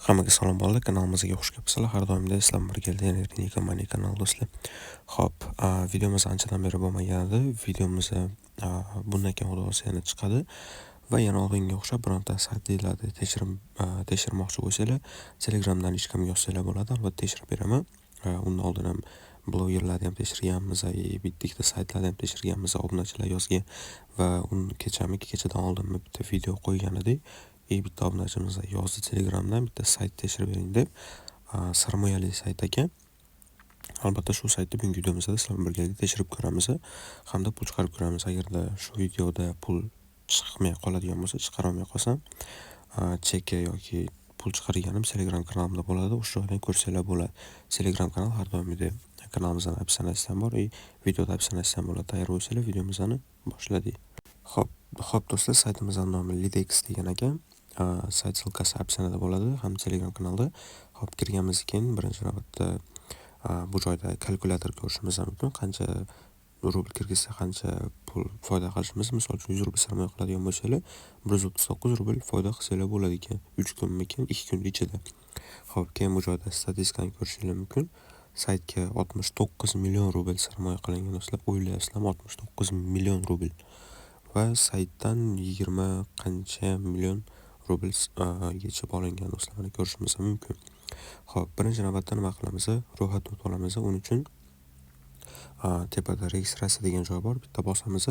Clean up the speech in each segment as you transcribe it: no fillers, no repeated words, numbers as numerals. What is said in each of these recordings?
Hammaga salom bolalar, kanalimizga xush kelibsizlar. Har doimda sizlar birgalikda Energetika Money kanali do'stlar. Xo'p, videomiz anchadan beri bo'lmagan edi. Videomiz bundan keyin xudo xohlasa yana chiqadi va yana oldinga o'xshab bironta saytlarni tekshirmoqchi bo'lsanglar, Telegramdan hech kimga yozsanglar bo'ladi. Albatta tekshirib beraman. Undan oldin ham blogerlarni ham tekshirganmiz, bitta saytlarni ham tekshirganmiz, obunachilar yozgan va kechadan oldin bitta video qo'ygan edik. Bitta obunachimiz yozdi Telegramdan bitta sayt tekshirib bering deb, sarmoyali sayt ekan. Albatta shu saytni bugungi videomizda sizlar bilan birgalikda tekshirib ko'ramiz hamda pul chiqarib ko'ramiz. Agarda shu videoda pul chiqmay qoladigan bo'lsa, chiqara olmay qolsam, cheki yoki pul chiqarganim Telegram kanalimda bo'ladi. O'sha joydan ko'rsanglar bo'ladi. Telegram kanal har doimgidek kanalimizning opsiyasida ham bor, videoda opsiyasida ham bo'ladi. Tayyor bo'lsanglar videomizni boshladik. Xo'p do'stlar, saytimizning nomi Lidex degan ekan. Sayt silkasi opsiyasida bo'ladi ham Telegram kanalda. Xo'p, kirganimizdan keyin birinchi navbatda bu joyda kalkulyator ko'rishimiz mumkin. Qancha rubl kirgizsa qancha pul foyda qilishimiz. Misol uchun 100 rubl sarmoya qiladigan bo'lsangiz, 139 rubl foyda qilsangiz bo'lar ekan. 3 kunmikin, 2 kun ichida. Xo'p, keyin bu joyda statistikani ko'rishingiz mumkin. Saytga 69 million rubl sarmoya qilingan do'stlar. O'ylayapsizlarmi, 69 million rubl. Va saytdan 20 qancha million rubl yechib olingan do'stlar. Mana ko'rishimiz mumkin. Xo'p, birinchi navbatda nima qilamiz? Ro'yxatni o'tib olamiz. Uning uchun tepada registratsiya degan joy bor. Bitta bosamiz.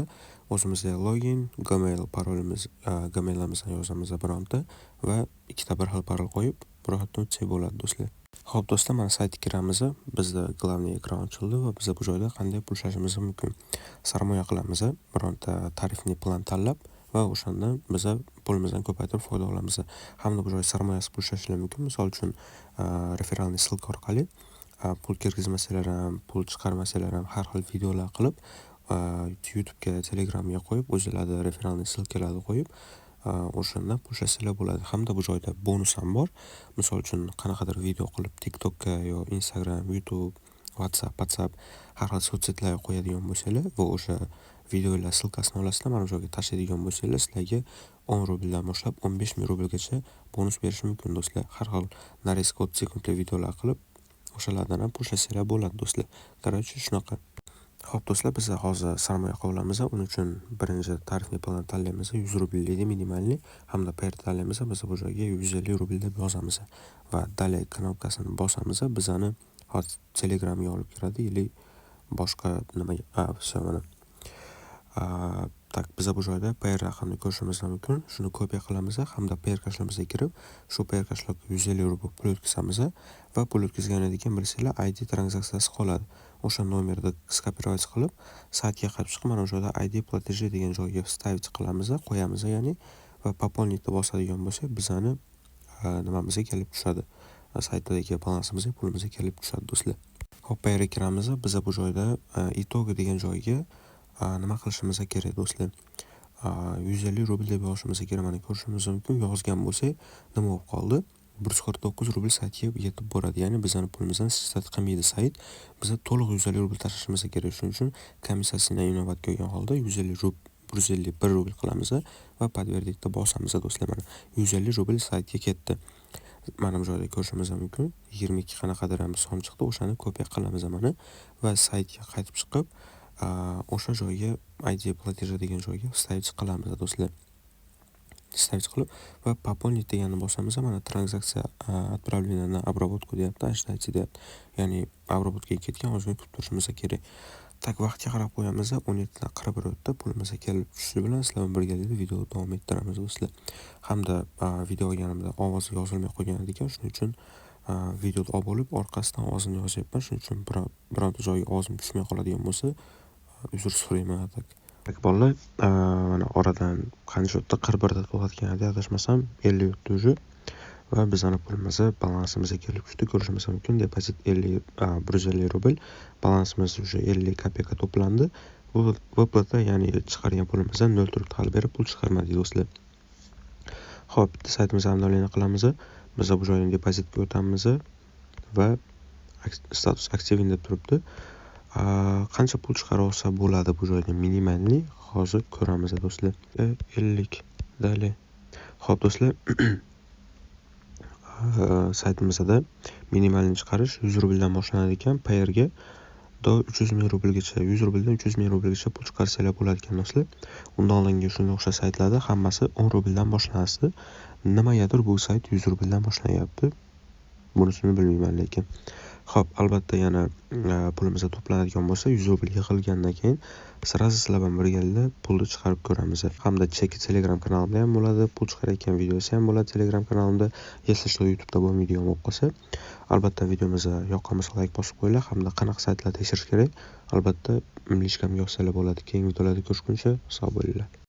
O'zimizga login, Gmail parolimiz, Gmailimizni yozamiz bironta va ikkita bir xil parol qo'yib, ro'yxatdan o'tsak bo'ladi do'stlar. Xo'p do'stlar, mana saytga kiramiz. Bizda glavniy ekran ochildi va biz bu joyda qanday pul ishlashimiz mumkin. Sarmoya qilamiz. Bironta tarifli plan tanlab va o'shandan biz pulimizni ko'paytirib foyda olamiz. Hamda bu joyda sarmoyasi pul ishlashingiz mumkin. Misol uchun referalniy silka orqali pul kirgizmasanglar ham, pul chiqarmasanglar ham har xil videolar qilib, YouTube'ga, Telegramga qo'yib, o'zingizlarning referalniy silkalarni qo'yib, o'shandan pul ishlasanglar bo'ladi. Hamda bu joyda bonus ham bor. Misol uchun qanaqadir video qilib TikTokka yo Instagram, YouTube, WhatsApp har xil sotsiyetlarga qo'yadigan bo'lsanglar va o'sha videolar silkasini olasizlar, mana bu joyga tashlaydigan bo'lsanglar, sizlarga 10 rubldan boshlab 15 ming rublgacha bonus berishi mumkin do'stlar. Har xil narezka 30 sekundlik videolar qilib, o'shalardan ham pul ishlasanglar bo'ladi do'stlar. Qarorchi shunaqa. Xo'p do'stlar, biz hozir sarmoya qilamiz. Uning uchun birinchi tarifli plan tanlaymiz. 100 rubllik minimalni hamda per tanlaymiz. Biz bu joyga 150 rubl deb yozamiz va dalay knopkasini bosamiz. Bizani hozir Telegramga olib kiradi, yoki boshqa nimaga tak, biz bu joyda per raqamni ko'rishimiz mumkin. Shuni kopiya qilamiz hamda per kashlamizga kirib, shu per kashlarga 150 rubl pul o'tkazamiz va pul o'tkazgandan keyin bilsanglar ID tranzaksiyasi qoladi. O'sha nomerni skopировать qilib, saytga qaytib chiqib, mana bu joyda ID платежи degan joyga вставить qilamiz, qo'yamiz, ya'ni va пополнить bosadigan bo'lsak, bizani nimamizga kelib tushadi. Saytdagi balansimizga, pulimizga kelib tushadi do'stlar. Xo'p, per kiramiz. Biz bu joyda itogi degan joyga nima qilishimiz kerak do'stlar? 150 rubl deb yozishimiz kerak. Mana ko'rishimiz mumkin. Yozgan bo'lsak, nima bo'lib qoldi? 149 rubl saytga yetib boradi. Ya'ni bizning pulimizdan stat qilmaydi sayt. Biz to'liq 150 rubl tashlashimiz kerak. Shuning uchun komissiyasini inovatga olgan holda 151 rubl qilamiz va подтвердить bosamiz do'stlar. Mana 150 rubl saytga ketdi. Mana bu joyda ko'rishimiz mumkin. 22 qanaqadir ham son chiqdi. O'shani kopiya qilamiz mana va saytga qaytib chiqib, o'sha joyga ID платежи degan joyga вставить qilamiz do'stlar. Вставить qilib va пополнить deganni bosamiz. Mana tranzaksiya отправлена на обработку deyapti, ожидайте deyapti. Ya'ni обработкаga ketgan, ozgina kutib turishimiz kerak. Tak, vaqtga qarab qo'yamiz. 17:41 o'tdi. Pulimizga kelib tushishi bilan sizlar bilan birgalikda videoni davom ettiramiz do'stlar. Hamda video olganimda ovozi yozilmay qolgan ekan. Shuning uchun videoni olib olib, orqasidan ovozini yozyapman. Shuning uchun bironta joyga ovozim tushmay qoladigan bo'lsa, uzr so'rayman. Tak bolalar, mana oradan qancha o'tdi? 41 da to'xtatgan edi, adashmasam 50 o'tdi уже. Va bizning pulimiz balansimizga kelib tushdi. Ko'rishimiz mumkin. Depozit 150 rubl. Balansimiz уже 50 kopeyka to'plandi. Bu выплата, ya'ni chiqargan pulimizdan 0 turib hal berib pul chiqarmadi do'stlar. Xo'p, bitta saytimizni obnovleniya qilamiz. Biz bu joydan depozitga o'tamiz va status aktivin deb turibdi. Qancha pul chiqara olsa bo'ladi bu joyda minimalni hozir ko'ramiz do'stlar. 50 dalay. Xo'p do'stlar, saytimizda minimalni chiqarish 100 rubldan boshlanadi ekan. Payerga 300 ming rublgacha, 100 rubldan 300 ming rublgacha pul chiqarsanglar bo'lar ekan do'stlar. Undan oldingi shunga o'xshash saytlarda hammasi 10 rubldan boshlanadi. Nimagadir bu sayt 100 rubldan boshlanyapti. Bunisini bilmayman lekin. Xo'p, albatta yana pulimiz to'planadigan bo'lsa, 100 rubl yig'ilgandan keyin sразу sizlar bilan birgalikda pulni chiqarib ko'ramiz. Hamda cheki Telegram kanalimda ham bo'ladi, pul chiqarayotgan videosi ham bo'ladi Telegram kanalimda. Если что YouTube'da bo'lmaydigan bo'lib qolsa, albatta videomiz yoqqan bo'lsa like bosib qo'yinglar, hamda qanaqa saytlar tekshirish kerak, albatta lichkamga yozsanglar bo'ladi. Keyingi videolarda ko'rishguncha sog' bo'linglar.